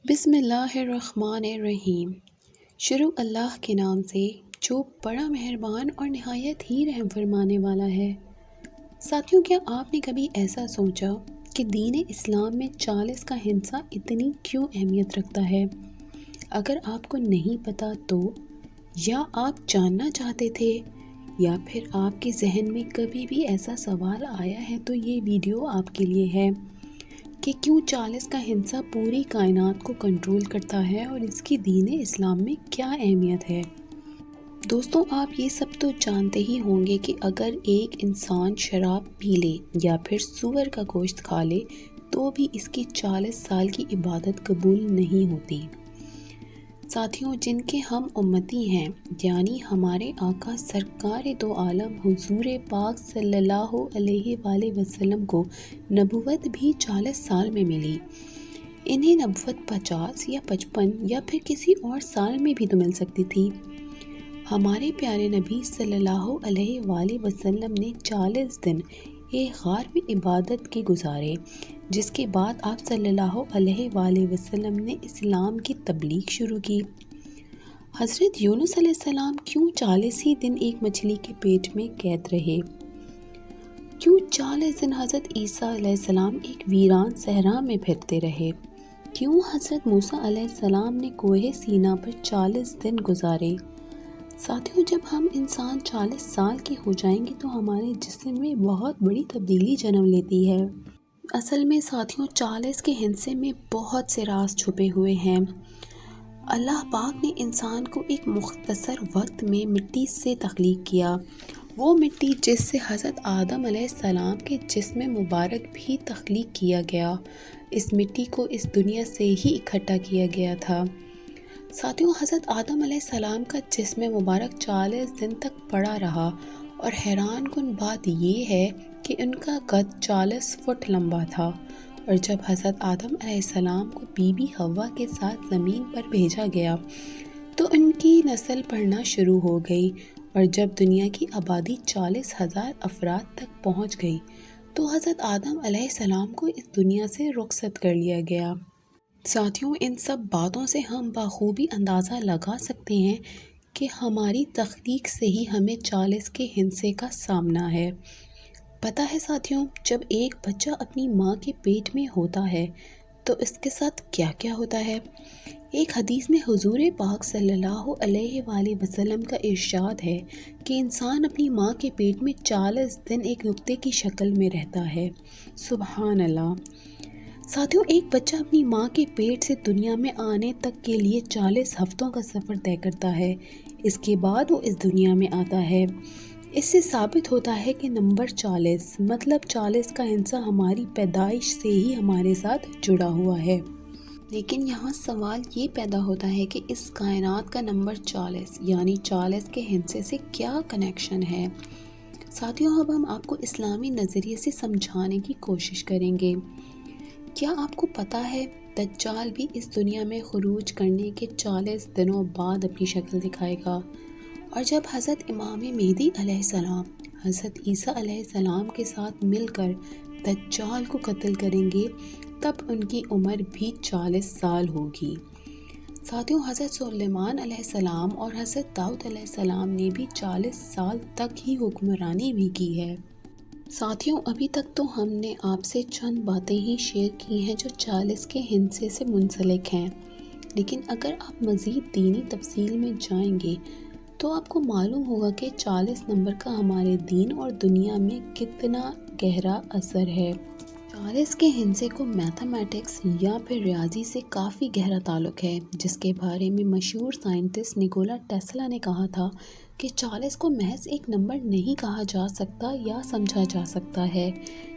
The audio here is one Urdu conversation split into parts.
بسم اللہ الرحمن الرحیم۔ شروع اللہ کے نام سے جو بڑا مہربان اور نہایت ہی رحم فرمانے والا ہے۔ ساتھیوں، کیا آپ نے کبھی ایسا سوچا کہ دین اسلام میں 40 کا ہندسہ اتنی کیوں اہمیت رکھتا ہے؟ اگر آپ کو نہیں پتا تو یا آپ جاننا چاہتے تھے یا پھر آپ کے ذہن میں کبھی بھی ایسا سوال آیا ہے تو یہ ویڈیو آپ کے لیے ہے کہ کیوں 40 کا ہندسہ پوری کائنات کو کنٹرول کرتا ہے اور اس کی دین اسلام میں کیا اہمیت ہے۔ دوستوں، آپ یہ سب تو جانتے ہی ہوں گے کہ اگر ایک انسان شراب پی لے یا پھر سور کا گوشت کھا لے تو بھی اس کی 40 سال کی عبادت قبول نہیں ہوتی۔ ساتھیوں، جن کے ہم امتی ہیں یعنی ہمارے آقا سرکار دو عالم حضور پاک صلی اللہ علیہ وآلہ وسلم کو نبوت بھی 40 سال میں ملی۔ انہیں نبوت 50 یا 55 یا پھر کسی اور سال میں بھی تو مل سکتی تھی۔ ہمارے پیارے نبی صلی اللہ علیہ وآلہ وسلم نے 40 دن ایک غار میں عبادت کے گزارے، جس کے بعد آپ صلی اللہ علیہ وآلہ وسلم نے اسلام کی تبلیغ شروع کی۔ حضرت یونس علیہ السلام کیوں 40 ہی دن ایک مچھلی کے پیٹ میں قید رہے؟ کیوں 40 دن حضرت عیسیٰ علیہ السلام ایک ویران صحرا میں پھرتے رہے؟ کیوں حضرت موسیٰ علیہ السلام نے کوہ سینا پر 40 دن گزارے؟ ساتھیوں، جب ہم انسان 40 سال کے ہو جائیں گے تو ہمارے جسم میں بہت بڑی تبدیلی جنم لیتی ہے۔ اصل میں ساتھیوں، 40 کے ہندسے میں بہت سے راز چھپے ہوئے ہیں۔ اللہ پاک نے انسان کو ایک مختصر وقت میں مٹی سے تخلیق کیا، وہ مٹی جس سے حضرت آدم علیہ السلام کے جسم مبارک بھی تخلیق کیا گیا، اس مٹی کو اس دنیا سے ہی اکٹھا کیا گیا تھا۔ ساتھیوں، حضرت آدم علیہ السلام کا جسم مبارک 40 دن تک پڑا رہا اور حیران کن بات یہ ہے کہ ان کا قد 40 فٹ لمبا تھا، اور جب حضرت آدم علیہ السلام کو بی بی حوا کے ساتھ زمین پر بھیجا گیا تو ان کی نسل بڑھنا شروع ہو گئی، اور جب دنیا کی آبادی 40,000 افراد تک پہنچ گئی تو حضرت آدم علیہ السلام کو اس دنیا سے رخصت کر لیا گیا۔ ساتھیوں، ان سب باتوں سے ہم بخوبی اندازہ لگا سکتے ہیں کہ ہماری تخلیق سے ہی ہمیں 40 کے ہندسے کا سامنا ہے۔ پتہ ہے ساتھیوں، جب ایک بچہ اپنی ماں کے پیٹ میں ہوتا ہے تو اس کے ساتھ کیا کیا ہوتا ہے؟ ایک حدیث میں حضور پاک صلی اللہ علیہ وآلہ وسلم کا ارشاد ہے کہ انسان اپنی ماں کے پیٹ میں 40 دن ایک نطفے کی شکل میں رہتا ہے۔ سبحان اللہ۔ ساتھیوں، ایک بچہ اپنی ماں کے پیٹ سے دنیا میں آنے تک کے لیے 40 ہفتوں کا سفر طے کرتا ہے، اس کے بعد وہ اس دنیا میں آتا ہے۔ اس سے ثابت ہوتا ہے کہ نمبر 40 مطلب 40 کا ہندسہ ہماری پیدائش سے ہی ہمارے ساتھ جڑا ہوا ہے۔ لیکن یہاں سوال یہ پیدا ہوتا ہے کہ اس کائنات کا نمبر 40 یعنی 40 کے ہندسے سے کیا کنیکشن ہے؟ ساتھیوں، اب ہم آپ کو اسلامی نظریے سے سمجھانے کی کوشش کریں گے۔ کیا آپ کو پتہ ہے دجال بھی اس دنیا میں خروج کرنے کے 40 دنوں بعد اپنی شکل دکھائے گا، اور جب حضرت امام مہدی علیہ السلام حضرت عیسیٰ علیہ السلام کے ساتھ مل کر دجال کو قتل کریں گے تب ان کی عمر بھی 40 سال ہوگی۔ ساتھیوں، حضرت سلیمان علیہ السلام اور حضرت داؤد علیہ السلام نے بھی 40 سال تک ہی حکمرانی بھی کی ہے۔ ساتھیوں، ابھی تک تو ہم نے آپ سے چند باتیں ہی شیئر کی ہیں جو 40 کے ہندسے سے منسلک ہیں، لیکن اگر آپ مزید دینی تفصیل میں جائیں گے تو آپ کو معلوم ہوگا کہ 40 نمبر کا ہمارے دین اور دنیا میں کتنا گہرا اثر ہے۔ 40 کے ہندسے کو میتھمیٹکس یا پھر ریاضی سے کافی گہرا تعلق ہے، جس کے بارے میں مشہور سائنٹسٹ نیکولا ٹیسلا نے کہا تھا کہ 40 کو محض ایک نمبر نہیں کہا جا سکتا یا سمجھا جا سکتا ہے،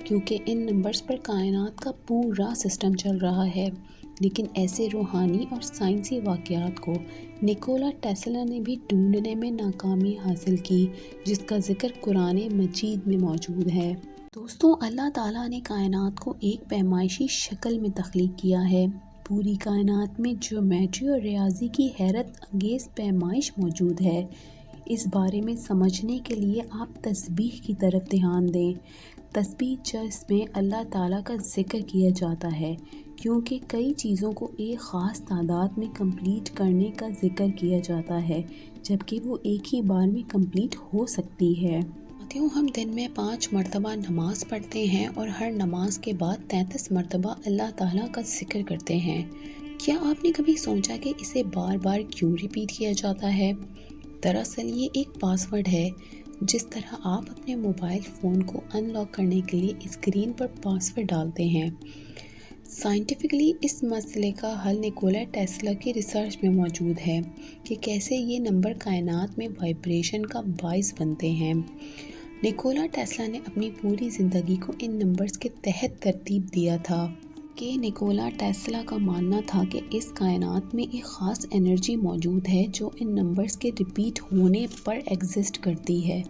کیونکہ ان نمبرز پر کائنات کا پورا سسٹم چل رہا ہے۔ لیکن ایسے روحانی اور سائنسی واقعات کو نیکولا ٹیسلا نے بھی ڈھونڈنے میں ناکامی حاصل کی، جس کا ذکر قرآن مجید میں موجود ہے۔ دوستوں، اللہ تعالیٰ نے کائنات کو ایک پیمائشی شکل میں تخلیق کیا ہے۔ پوری کائنات میں جیومیٹری اور ریاضی کی حیرت انگیز پیمائش موجود ہے۔ اس بارے میں سمجھنے کے لیے آپ تسبیح کی طرف دھیان دیں۔ تسبیح جس میں اللہ تعالیٰ کا ذکر کیا جاتا ہے، کیونکہ کئی چیزوں کو ایک خاص تعداد میں کمپلیٹ کرنے کا ذکر کیا جاتا ہے، جبکہ وہ ایک ہی بار میں کمپلیٹ ہو سکتی ہے۔ ساتھیوں، ہم دن میں 5 مرتبہ نماز پڑھتے ہیں اور ہر نماز کے بعد 33 مرتبہ اللہ تعالیٰ کا ذکر کرتے ہیں۔ کیا آپ نے کبھی سوچا کہ اسے بار بار کیوں ریپیٹ کیا جاتا ہے؟ دراصل یہ ایک پاس ورڈ ہے۔ جس طرح آپ اپنے موبائل فون کو ان لاک کرنے کے لیے اسکرین پر پاس ورڈ ڈالتے ہیں۔ سائنٹیفکلی اس مسئلے کا حل نیکولا ٹیسلا کی ریسرچ میں موجود ہے کہ کیسے یہ نمبر کائنات میں وائبریشن کا باعث بنتے ہیں۔ نیکولا ٹیسلا نے اپنی پوری زندگی کو ان نمبرز کے تحت ترتیب دیا تھا کہ نیکولا ٹیسلا کا ماننا تھا کہ اس کائنات میں ایک خاص انرجی موجود ہے جو ان نمبرز کے ریپیٹ ہونے پر ایگزسٹ کرتی ہے،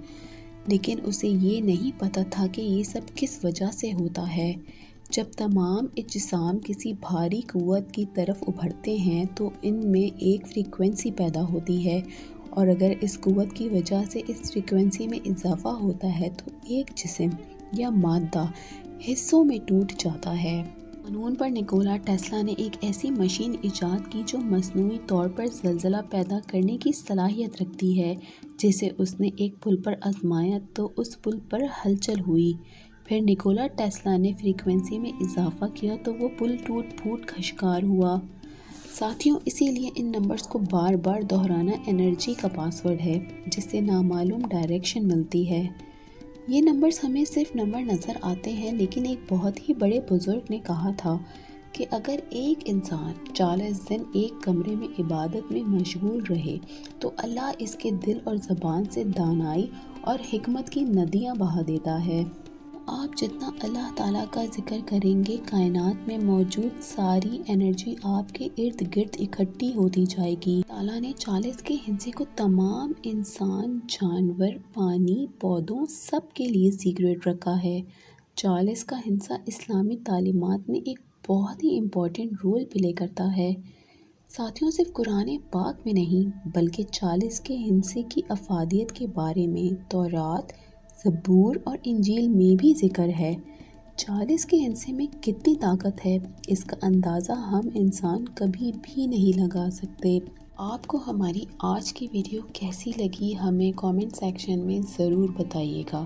لیکن اسے یہ نہیں پتہ تھا کہ یہ سب کس وجہ سے ہوتا ہے۔ جب تمام اجسام کسی بھاری قوت کی طرف ابھرتے ہیں تو ان میں ایک فریکوینسی پیدا ہوتی ہے، اور اگر اس قوت کی وجہ سے اس فریکوینسی میں اضافہ ہوتا ہے تو ایک جسم یا مادہ حصوں میں ٹوٹ جاتا ہے۔ قانون پر نیکولا ٹیسلا نے ایک ایسی مشین ایجاد کی جو مصنوعی طور پر زلزلہ پیدا کرنے کی صلاحیت رکھتی ہے، جسے اس نے ایک پل پر آزمایا تو اس پل پر ہلچل ہوئی۔ پھر نیکولا ٹیسلا نے فریکوینسی میں اضافہ کیا تو وہ پل ٹوٹ پھوٹ خشکار ہوا۔ ساتھیوں، اسی لیے ان نمبرز کو بار بار دہرانا انرجی کا پاس ورڈ ہے، جس سے نامعلوم ڈائریکشن ملتی ہے۔ یہ نمبرز ہمیں صرف نمبر نظر آتے ہیں، لیکن ایک بہت ہی بڑے بزرگ نے کہا تھا کہ اگر ایک انسان 40 دن ایک کمرے میں عبادت میں مشغول رہے تو اللہ اس کے دل اور زبان سے دانائی اور حکمت کی ندیاں بہا دیتا ہے۔ آپ جتنا اللہ تعالیٰ کا ذکر کریں گے، کائنات میں موجود ساری انرجی آپ کے ارد گرد اکٹھی ہوتی جائے گی۔ تعالیٰ نے 40 کے ہندسے کو تمام انسان، جانور، پانی، پودوں سب کے لیے سیکریٹ رکھا ہے۔ 40 کا ہندسہ اسلامی تعلیمات میں ایک بہت ہی امپورٹنٹ رول پلے کرتا ہے۔ ساتھیوں، صرف قرآن پاک میں نہیں بلکہ 40 کے ہندسے کی افادیت کے بارے میں تورات، زبور اور انجیل میں بھی ذکر ہے۔ 40 کے ہندسے میں کتنی طاقت ہے، اس کا اندازہ ہم انسان کبھی بھی نہیں لگا سکتے۔ آپ کو ہماری آج کی ویڈیو کیسی لگی ہمیں کامنٹ سیکشن میں ضرور بتائیے گا،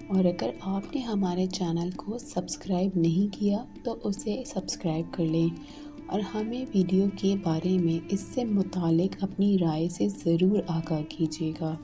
اور اگر آپ نے ہمارے چینل کو سبسکرائب نہیں کیا تو اسے سبسکرائب کر لیں، اور ہمیں ویڈیو کے بارے میں اس سے متعلق اپنی رائے سے ضرور آگاہ کیجیے گا۔